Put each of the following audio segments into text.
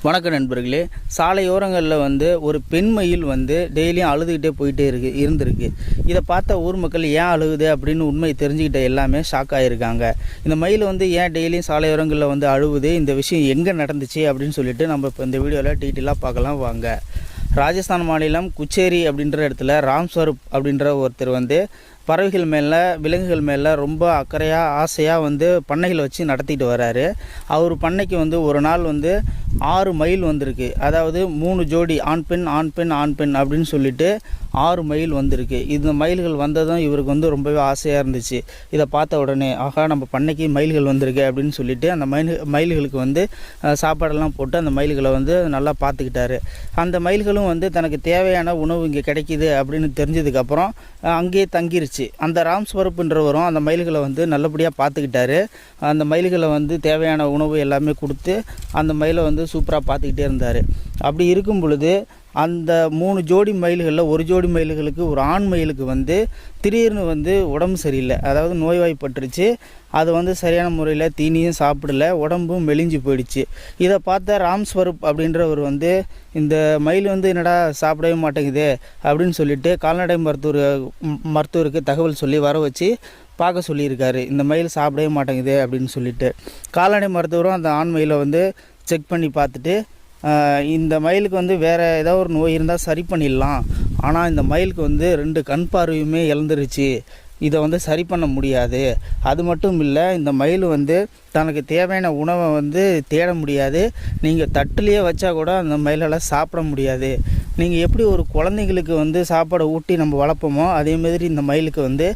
வணக்கம் நண்பர்களே. சாலையோரங்களில் ஒரு பெண் மயில் டெய்லியும் அழுதுகிட்டே இருந்திருக்கு. இதை பார்த்த ஊர் மக்கள் ஏன் அழுகுது அப்படின்னு உண்மை தெரிஞ்சுக்கிட்ட எல்லாமே ஷாக் ஆகியிருக்காங்க. இந்த மயில் ஏன் டெய்லியும் சாலையோரங்களில் அழுவுது, இந்த விஷயம் எங்கே நடந்துச்சு அப்படின்னு சொல்லிட்டு நம்ம இப்போ இந்த வீடியோவில் டீட்டெயிலாக பார்க்கலாம் வாங்க. ராஜஸ்தான் மாநிலம் குச்சேரி அப்படின்ற இடத்துல ராம்ஸ்வரூப் அப்படின்ற ஒருத்தர் பறவைகள் மேலே விலங்குகள் மேலே ரொம்ப அக்கறையாக ஆசையாக பண்ணைகளை வச்சு நடத்திட்டு வராரு. அவர் பண்ணைக்கு ஒரு நாள் 6 மயில் வந்திருக்கு. அதாவது 3 ஜோடி ஆண் பெண் ஆண் பெண் ஆண் பெண் அப்படின்னு சொல்லிட்டு 6 மயில் வந்திருக்கு. இந்த மயில்கள் வந்ததும் இவருக்கு ரொம்பவே ஆசையாக இருந்துச்சு. இதை பார்த்த உடனே ஆகா நம்ம பண்ணைக்கு மயில்கள் வந்திருக்கு அப்படின்னு சொல்லிட்டு அந்த மயில்களுக்கு சாப்பாடெல்லாம் போட்டு அந்த மயில்களை நல்லா பார்த்துக்கிட்டாரு. அந்த மயில்களும் தனக்கு தேவையான உணவு இங்கே கிடைக்கிது அப்படின்னு தெரிஞ்சதுக்கப்புறம் அங்கேயே தங்கிருச்சு. அந்த ராம்ஸ்வரூப்ன்றவரும் அந்த மயில்களை நல்லபடியாக பார்த்துக்கிட்டாரு. அந்த மயில்களை தேவையான உணவு எல்லாமே கொடுத்து அந்த மயிலை சூப்பராக பார்த்துக்கிட்டே இருந்தார். அப்படி இருக்கும் பொழுது அந்த 3 ஜோடி மயில்களில் ஒரு ஜோடி மயில்களுக்கு ஒரு ஆண் மயிலுக்கு திடீர்னு உடம்பு சரியில்லை. அதாவது நோய்வாய்ப்பட்டுருச்சு. அது சரியான முறையில் தீனியும் சாப்பிடல, உடம்பும் மெலிஞ்சு போயிடுச்சு. இதை பார்த்த ராம்ஸ்வரூப் அப்படின்றவர் இந்த மயில் என்னடா சாப்பிடவே மாட்டேங்குது அப்படின்னு சொல்லிட்டு கால்நடை மருத்துவருக்கு தகவல் சொல்லி வர வச்சு பார்க்க சொல்லியிருக்காரு. இந்த மயில் சாப்பிடவே மாட்டேங்குது அப்படின்னு சொல்லிட்டு கால்நடை மருத்துவரும் அந்த ஆண் மயிலை செக் பண்ணி பார்த்துட்டு இந்த மயிலுக்கு வேறு ஏதாவது ஒரு நோய் இருந்தால் சரி பண்ணிடலாம், ஆனால் இந்த மயிலுக்கு 2 கண் பார்வையுமே இழந்துருச்சு, இதை சரி பண்ண முடியாது. அது மட்டும் இல்லை, இந்த மயில் தனக்கு தேவையான உணவை தேட முடியாது. நீங்கள் தட்டுலேயே வச்சா கூட அந்த மயிலால் சாப்பிட முடியாது. நீங்கள் எப்படி ஒரு குழந்தைங்களுக்கு சாப்பாடை ஊட்டி நம்ம வளர்ப்போமோ அதேமாதிரி இந்த மயிலுக்கு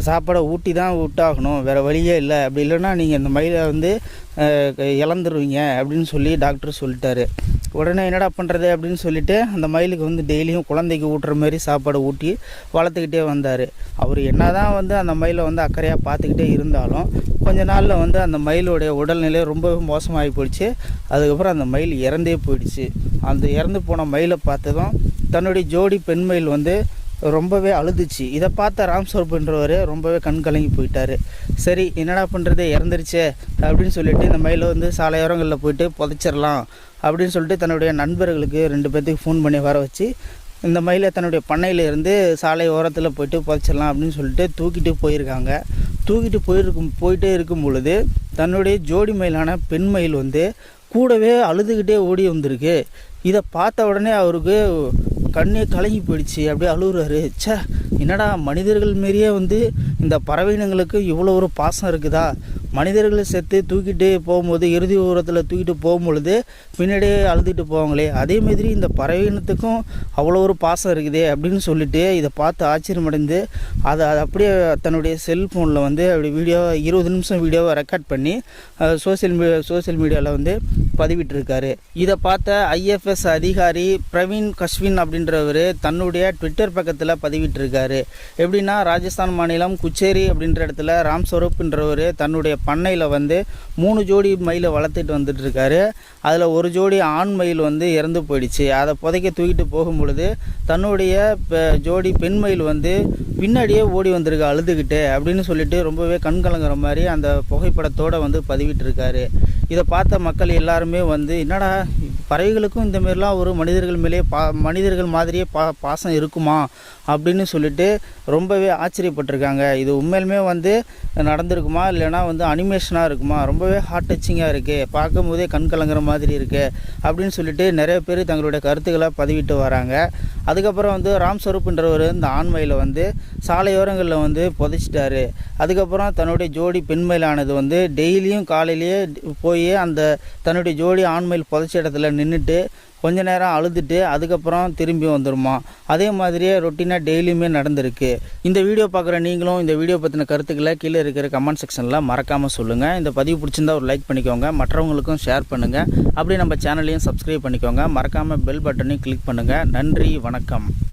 சாப்பாடை ஊட்டி தான் விட்டாகணும், வேறு வழியே இல்லை. அப்படி இல்லைன்னா நீங்கள் இந்த மயிலை இழந்துருவீங்க அப்படின்னு சொல்லி டாக்டர் சொல்லிட்டாரு. உடனே என்னடா பண்ணுறது அப்படின்னு சொல்லிட்டு அந்த மயிலுக்கு டெய்லியும் குழந்தைக்கு ஊட்டுற மாதிரி சாப்பாடு ஊட்டி வளர்த்துக்கிட்டே வந்தார். அவர் என்ன தான் அந்த மயிலை அக்கறையாக பார்த்துக்கிட்டே இருந்தாலும் கொஞ்ச நாளில் அந்த மயிலுடைய உடல்நிலை ரொம்ப மோசமாகி போயிடுச்சு. அதுக்கப்புறம் அந்த மயில் இறந்தே போயிடுச்சு. அந்த இறந்து போன மயிலை பார்த்ததும் தன்னுடைய ஜோடி பெண் மயில் ரொம்பவே அழுதுச்சு. இதை பார்த்த ராம்ஸ்வரூப்ன்றவர் ரொம்பவே கண் கலங்கி போயிட்டார். சரி என்னடா பண்ணுறது, இறந்துருச்சே அப்படின்னு சொல்லிட்டு இந்த மயிலை சாலையோரங்களில் போயிட்டு புதைச்சிடலாம் அப்படின்னு சொல்லிட்டு தன்னுடைய நண்பர்களுக்கு 2 பேர்த்துக்கு ஃபோன் பண்ணி வர வச்சு இந்த மயிலை தன்னுடைய பண்ணையிலேருந்து சாலை ஓரத்தில் போயிட்டு புதைச்சிடலாம் அப்படின்னு சொல்லிட்டு தூக்கிட்டு போயிருக்காங்க. தூக்கிட்டு போயிட்டே இருக்கும் பொழுது தன்னுடைய ஜோடி மயிலான பெண் மயில் கூடவே அழுதுகிட்டே ஓடி வந்திருக்கு. இதை பார்த்த உடனே அவருக்கு கண்ணே கலங்கி போயிடுச்சு. அப்படியே அழுகுறாரு. ச்சே, என்னடா மனிதர்கள் மாரியே இந்த பறவையினங்களுக்கு இவ்வளோ ஒரு பாசம் இருக்குதா? மனிதர்களை சேர்த்து தூக்கிட்டு போகும்போது இறுதி ஊரத்தில் தூக்கிட்டு போகும்பொழுது பின்னாடியே அழுதுட்டு போவாங்களே, அதேமாதிரி இந்த பறவையினத்துக்கும் அவ்வளோ ஒரு பாசம் இருக்குதே அப்படின்னு சொல்லிட்டு இதை பார்த்து ஆச்சரியமடைந்து அதை அப்படியே தன்னுடைய செல்ஃபோனில் அப்படி 20 நிமிஷம் வீடியோவை ரெக்கார்ட் பண்ணி சோசியல் மீடியாவில் பதிவிட்டிருக்காரு. இதை பார்த்த ஐஎஃப்எஸ் அதிகாரி பிரவீன் கஷ்வின் அப்படின்றவர் தன்னுடைய ட்விட்டர் பக்கத்தில் பதிவிட்டிருக்காரு. எப்படின்னா, ராஜஸ்தான் மாநிலம் குச்சேரி அப்படின்ற இடத்துல ராம்ஸ்வரூப்ன்றவர் தன்னுடைய பண்ணையில் 3 ஜோடி மயிலை வளர்த்துட்டு வந்துட்டு இருக்காரு. அதில் ஒரு ஜோடி ஆண் மயில் இறந்து போயிடுச்சு. அதை புதைக்க தூக்கிட்டு போகும் பொழுது தன்னுடைய ஜோடி பெண் மயில் பின்னாடியே ஓடி வந்திருக்கு அழுதுகிட்டு அப்படின்னு சொல்லிட்டு ரொம்பவே கண் கலங்குற மாதிரி அந்த புகைப்படத்தோடு பதிவிட்டிருக்காரு. இதை பார்த்த மக்கள் எல்லாருமே என்னடா பறவைகளுக்கும் இந்த மாதிரிலாம் ஒரு மனிதர்கள் மாதிரியே பாசம் இருக்குமா அப்படின்னு சொல்லிட்டு ரொம்பவே ஆச்சரியப்பட்டிருக்காங்க. இது உண்மையிலுமே நடந்திருக்குமா இல்லைனா அனிமேஷனாக இருக்குமா, ரொம்பவே ஹார்ட் டச்சிங்காக இருக்குது, பார்க்கும் போதே கண் கலங்குற மாதிரி இருக்குது அப்படின்னு சொல்லிட்டு நிறைய பேர் தங்களுடைய கருத்துக்களை பதிவிட்டு வராங்க. அதுக்கப்புறம் ராம்ஸ்வரூப்ன்றவர் இந்த ஆண்மயிலை சாலையோரங்களில் புதைச்சிட்டாரு. அதுக்கப்புறம் தன்னுடைய ஜோடி பெண்மயிலானது டெய்லியும் காலையிலேயே போய் அந்த தன்னுடைய ஜோடி ஆண்மயில் புதைச்ச இடத்துல நின்றுட்டு கொஞ்ச நேரம் அழுதுட்டு அதுக்கப்புறம் திரும்பி வந்துடுமா. அதே மாதிரியே ரொட்டீனாக டெய்லியுமே நடந்திருக்கு. இந்த வீடியோ பார்க்குற நீங்களும் இந்த வீடியோ பற்றின கருத்துக்களை கீழே இருக்கிற கமெண்ட் செக்ஷனில் மறக்காமல் சொல்லுங்கள். இந்த பதிவு பிடிச்சிருந்தா ஒரு லைக் பண்ணிக்கோங்க, மற்றவங்களுக்கும் ஷேர் பண்ணுங்கள். அப்படியே நம்ம சேனலையும் சப்ஸ்கிரைப் பண்ணிக்கோங்க. மறக்காமல் பெல் பட்டனையும் கிளிக் பண்ணுங்கள். நன்றி, வணக்கம்.